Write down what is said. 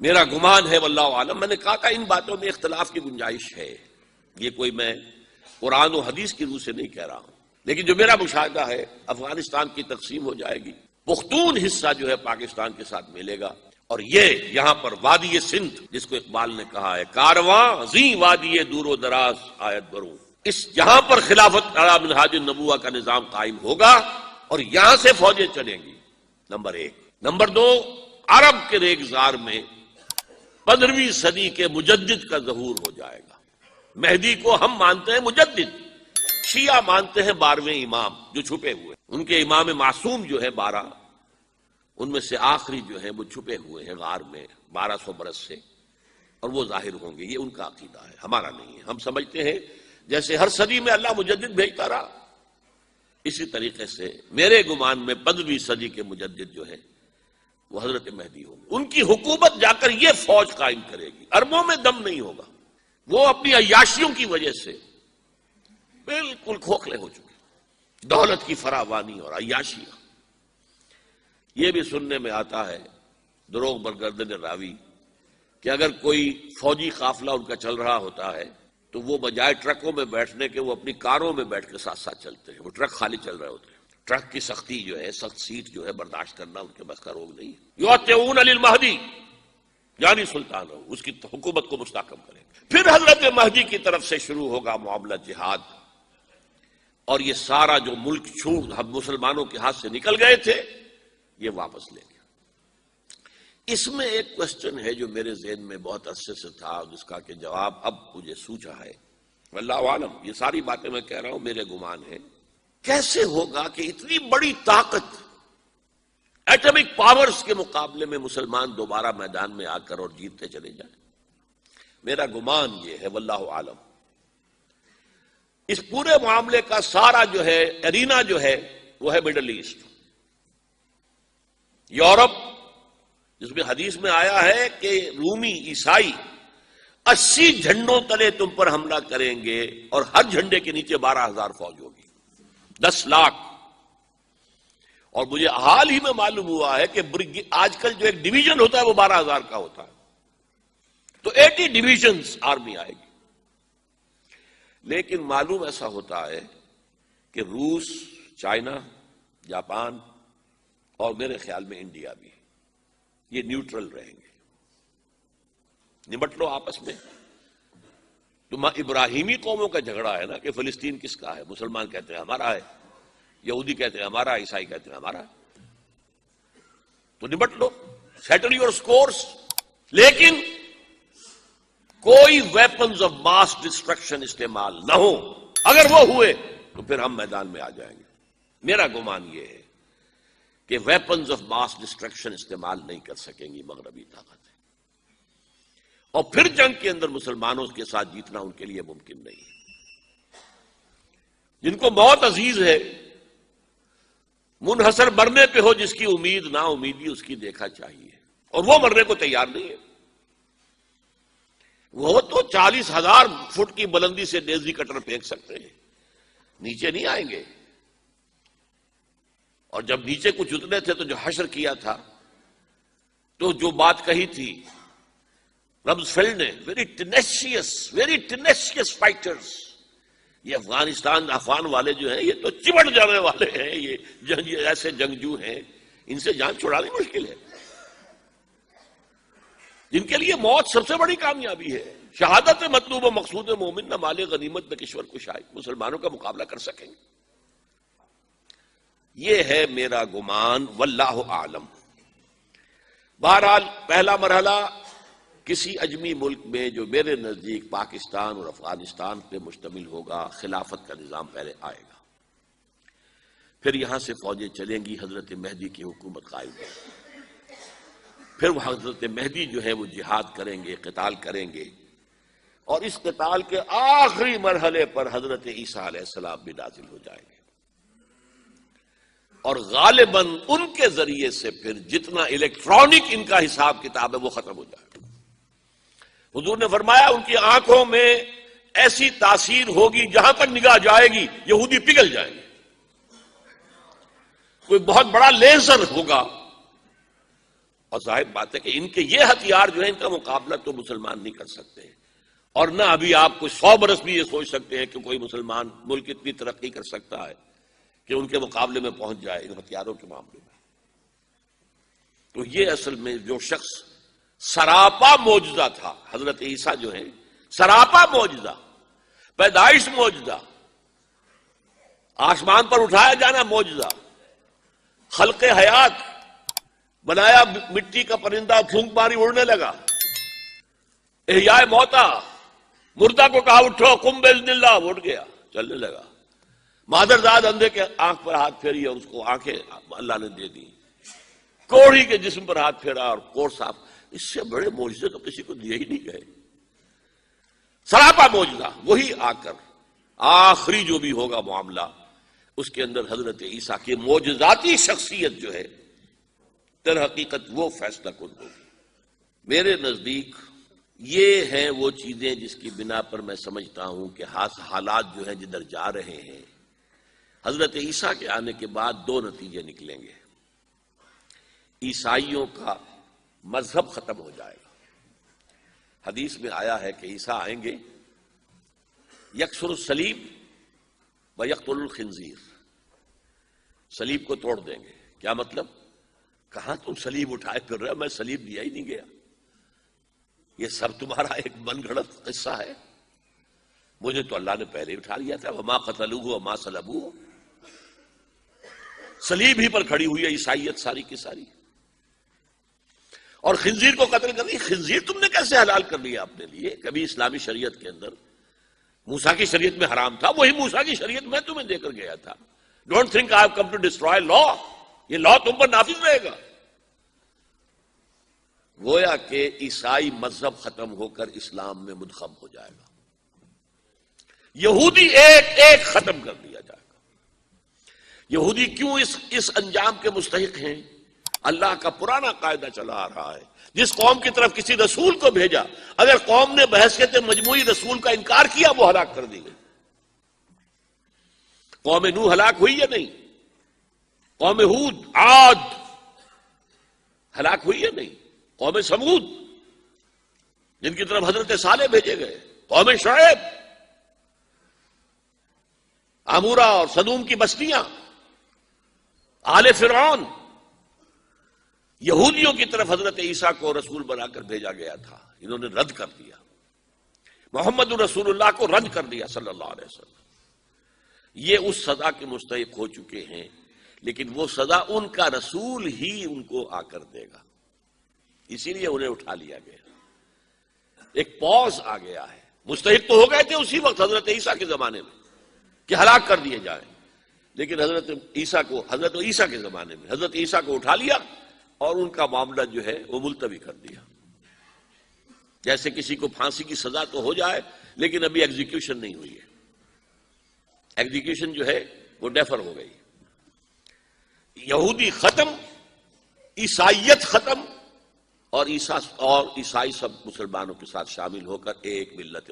میرا گمان ہے واللہ عالم، میں نے کہا تھا ان باتوں میں اختلاف کی گنجائش ہے، یہ کوئی میں قرآن و حدیث کی روح سے نہیں کہہ رہا ہوں، لیکن جو میرا مشاہدہ ہے افغانستان کی تقسیم ہو جائے گی، پختون حصہ جو ہے پاکستان کے ساتھ ملے گا، اور یہ یہاں پر وادی سندھ جس کو اقبال نے کہا ہے کارواں زی وادی دور و دراز آیت بروں، اس یہاں پر خلافت علی منہاج النبوہ کا نظام قائم ہوگا اور یہاں سے فوجیں چلیں گی، نمبر ایک۔ نمبر دو، عرب کے ریگزار میں 15ویں صدی کے مجدد کا ظہور ہو جائے گا۔ مہدی کو ہم مانتے ہیں مجدد، شیعہ مانتے ہیں 12ویں امام جو چھپے ہوئے، ان کے امام معصوم جو ہے 12، ان میں سے آخری جو ہے وہ چھپے ہوئے ہیں غار میں 1200 برس سے، اور وہ ظاہر ہوں گے، یہ ان کا عقیدہ ہے، ہمارا نہیں ہے۔ ہم سمجھتے ہیں جیسے ہر صدی میں اللہ مجدد بھیجتا رہا، اسی طریقے سے میرے گمان میں 15ویں صدی کے مجدد جو ہے وہ حضرت مہدی ہوں گے، ان کی حکومت جا کر یہ فوج قائم کرے گی، اربوں میں دم نہیں ہوگا، وہ اپنی عیاشیوں کی وجہ سے بالکل کھوکھلے ہو چکے، دولت کی فراوانی اور عیاشیاں۔ یہ بھی سننے میں آتا ہے دروغ برگردن راوی کہ اگر کوئی فوجی قافلہ ان کا چل رہا ہوتا ہے تو وہ بجائے ٹرکوں میں بیٹھنے کے وہ اپنی کاروں میں بیٹھ کے ساتھ ساتھ چلتے ہیں، وہ ٹرک خالی چل رہے ہوتے ہیں، ٹرک کی سختی جو ہے، سخت سیٹ جو ہے برداشت کرنا ان کے بس کا روگ نہیں ہے۔ یعطون للمہدی یعنی سلطان ہو، اس کی حکومت کو مستحکم کریں گے۔ پھر حضرت مہدی کی طرف سے شروع ہوگا معاملہ جہاد، اور یہ سارا جو ملک چھوٹ ہم مسلمانوں کے ہاتھ سے نکل گئے تھے یہ واپس لے گیا۔ اس میں ایک کوشچن ہے جو میرے ذہن میں بہت عرصے سے تھا، جس کا کہ جواب اب مجھے سوچا ہے، واللہ عالم، یہ ساری باتیں میں کہہ رہا ہوں میرے گمان ہے، کیسے ہوگا کہ اتنی بڑی طاقت ایٹمک پاورز کے مقابلے میں مسلمان دوبارہ میدان میں آ کر اور جیتتے چلے جائیں؟ میرا گمان یہ ہے واللہ عالم، اس پورے معاملے کا سارا جو ہے ارینا جو ہے وہ ہے مڈل ایسٹ، یورپ، جس میں حدیث میں آیا ہے کہ رومی عیسائی 80 جھنڈوں تلے تم پر حملہ کریں گے اور ہر جھنڈے کے نیچے 12,000 فوج ہوگی، 10 لاکھ۔ اور مجھے حال ہی میں معلوم ہوا ہے کہ آج کل جو ایک ڈویژن ہوتا ہے وہ 12,000 کا ہوتا ہے، تو 80 ڈویژنز آرمی آئے گی۔ لیکن معلوم ایسا ہوتا ہے کہ روس، چائنا، جاپان اور میرے خیال میں انڈیا بھی یہ نیوٹرل رہیں گے، نمٹ لو آپس میں۔ تو ابراہیمی قوموں کا جھگڑا ہے نا کہ فلسطین کس کا ہے، مسلمان کہتے ہیں ہمارا ہے، یہودی کہتے ہیں ہمارا، عیسائی کہتے ہیں ہمارا، تو نمٹ لو، سیٹل یور سکورز۔ لیکن کوئی ویپنز آف ماس ڈسٹرکشن استعمال نہ ہو، اگر وہ ہوئے تو پھر ہم میدان میں آ جائیں گے۔ میرا گمان یہ ہے کہ ویپنز آف ماس ڈسٹرکشن استعمال نہیں کر سکیں گی مغربی طاقتیں، اور پھر جنگ کے اندر مسلمانوں کے ساتھ جیتنا ان کے لیے ممکن نہیں ہے۔ جن کو موت عزیز ہے، منحصر مرنے پہ ہو جس کی امید، نا امیدی اس کی دیکھا چاہیے، اور وہ مرنے کو تیار نہیں ہے۔ وہ تو 40,000 فٹ کی بلندی سے ڈیزی کٹر پھینک سکتے ہیں، نیچے نہیں آئیں گے۔ اور جب نیچے کچھ اتنے تھے تو جو حشر کیا تھا، تو جو بات کہی تھی رمزفیلڈ نے، ویری ٹینیشیس فائٹرز، یہ افغان والے جو ہیں یہ تو چمٹ جانے والے ہیں، یہ ایسے جنگجو ہیں، ان سے جان چھڑانی مشکل ہے، جن کے لیے موت سب سے بڑی کامیابی ہے۔ شہادت مطلوب و مقصود مومن نہ مال غنیمت نہ کشور کشائی، مسلمانوں کا مقابلہ کر سکیں گے، یہ ہے میرا گمان، واللہ اعلم۔ بہرحال پہلا مرحلہ کسی اجمی ملک میں جو میرے نزدیک پاکستان اور افغانستان پہ مشتمل ہوگا، خلافت کا نظام پہلے آئے گا، پھر یہاں سے فوجیں چلیں گی، حضرت مہدی کی حکومت قائم ہوگی، پھر وہ حضرت مہدی جو ہے وہ جہاد کریں گے، قتال کریں گے، اور اس قتال کے آخری مرحلے پر حضرت عیسیٰ علیہ السلام بھی نازل ہو جائیں گے، اور غالباً ان کے ذریعے سے پھر جتنا الیکٹرانک ان کا حساب کتاب ہے وہ ختم ہو جائے گا۔ حضور نے فرمایا ان کی آنکھوں میں ایسی تاثیر ہوگی، جہاں پر نگاہ جائے گی یہودی پگھل جائیں گے، کوئی بہت بڑا لیزر ہوگا اور ظاہر بات ہے کہ ان کے یہ ہتھیار جو ہے ان کا مقابلہ تو مسلمان نہیں کر سکتے، اور نہ ابھی آپ کو 100 برس بھی یہ سوچ سکتے ہیں کہ کوئی مسلمان ملک اتنی ترقی کر سکتا ہے کہ ان کے مقابلے میں پہنچ جائے ان ہتھیاروں کے معاملے میں۔ تو یہ اصل میں جو شخص سراپا معجزہ تھا، حضرت عیسیٰ جو ہے سراپا معجزہ، پیدائش معجزہ، آسمان پر اٹھایا جانا معجزہ، خلق حیات، بنایا مٹی کا پرندہ، پھونک ماری اڑنے لگا، احیاء موتا، مردہ کو کہا اٹھو قم باذن اللہ، وہ اٹھ گیا چلنے لگا، مادرزاد اندھے کے آنکھ پر ہاتھ پھیری اور اس کو آنکھیں اللہ نے دے دی، کوڑھی کے جسم پر ہاتھ پھیرا اور کوڑ صاف۔ اس سے بڑے معجزے تو کسی کو دیے ہی نہیں گئے، سراپا معجزہ۔ وہی آ کر آخری جو بھی ہوگا معاملہ، اس کے اندر حضرت عیسیٰ کی معجزاتی شخصیت جو ہے در حقیقت وہ فیصلہ کن ہوگی۔ میرے نزدیک یہ ہیں وہ چیزیں جس کی بنا پر میں سمجھتا ہوں کہ حالات جو ہیں جدھر جا رہے ہیں، حضرت عیسیٰ کے آنے کے بعد 2 نتیجے نکلیں گے۔ عیسائیوں کا مذہب ختم ہو جائے گا۔ حدیث میں آیا ہے کہ عیسیٰ آئیں گے، یکسر الصلیب و یقتل الخنزیر، صلیب کو توڑ دیں گے۔ کیا مطلب؟ کہاں تم صلیب اٹھائے پھر رہے ہو؟ میں صلیب دیا ہی نہیں گیا، یہ سب تمہارا ایک من گھڑت قصہ ہے، مجھے تو اللہ نے پہلے اٹھا لیا تھا۔ وما قتلوہ وما صلبوہ، صلیب ہی پر کھڑی ہوئی ہے عیسائیت ساری کی ساری، اور خنزیر کو قتل کر دی۔ خنزیر تم نے کیسے حلال کر لیا اپنے لیے؟ کبھی اسلامی شریعت کے اندر موسیٰ کی شریعت میں حرام تھا، وہی موسیٰ کی شریعت میں تمہیں دے کر گیا تھا۔ Don't think I have come to destroy law, یہ لا تم پر نافذ رہے گا۔ گویا کہ عیسائی مذہب ختم ہو کر اسلام میں منتخب ہو جائے گا، یہودی ایک ایک ختم کر دیا جائے گا۔ یہودی کیوں اس انجام کے مستحق ہیں؟ اللہ کا پرانا قاعدہ چلا آ رہا ہے، جس قوم کی طرف کسی رسول کو بھیجا، اگر قوم نے بحیثیت مجموعی رسول کا انکار کیا، وہ ہلاک کر دی گئی۔ قوم نوح ہلاک ہوئی یا نہیں؟ قوم ہود، عاد ہلاک ہوئی یا نہیں؟ قوم سمود جن کی طرف حضرت صالح بھیجے گئے، قوم شعیب، عمورہ اور صدوم کی بستیاں، آل فرعون، یہودیوں کی طرف حضرت عیسیٰ کو رسول بنا کر بھیجا گیا تھا، انہوں نے رد کر دیا، محمد رسول اللہ کو رد کر دیا صلی اللہ علیہ وسلم۔ یہ اس سزا کے مستحق ہو چکے ہیں، لیکن وہ سزا ان کا رسول ہی ان کو آ کر دے گا، اسی لیے انہیں اٹھا لیا گیا، ایک پوز آ گیا ہے۔ مستحق تو ہو گئے تھے اسی وقت حضرت عیسیٰ کے زمانے میں کہ ہلاک کر دیے جائیں، لیکن حضرت عیسیٰ کے زمانے میں حضرت عیسیٰ کو اٹھا لیا اور ان کا معاملہ جو ہے وہ ملتوی کر دیا۔ جیسے کسی کو پھانسی کی سزا تو ہو جائے لیکن ابھی ایگزیکیوشن نہیں ہوئی ہے، ایگزیکیوشن جو ہے وہ ڈیفر ہو گئی۔ یہودی ختم، عیسائیت ختم، اور عیسائی سب مسلمانوں کے ساتھ شامل ہو کر ایک ملت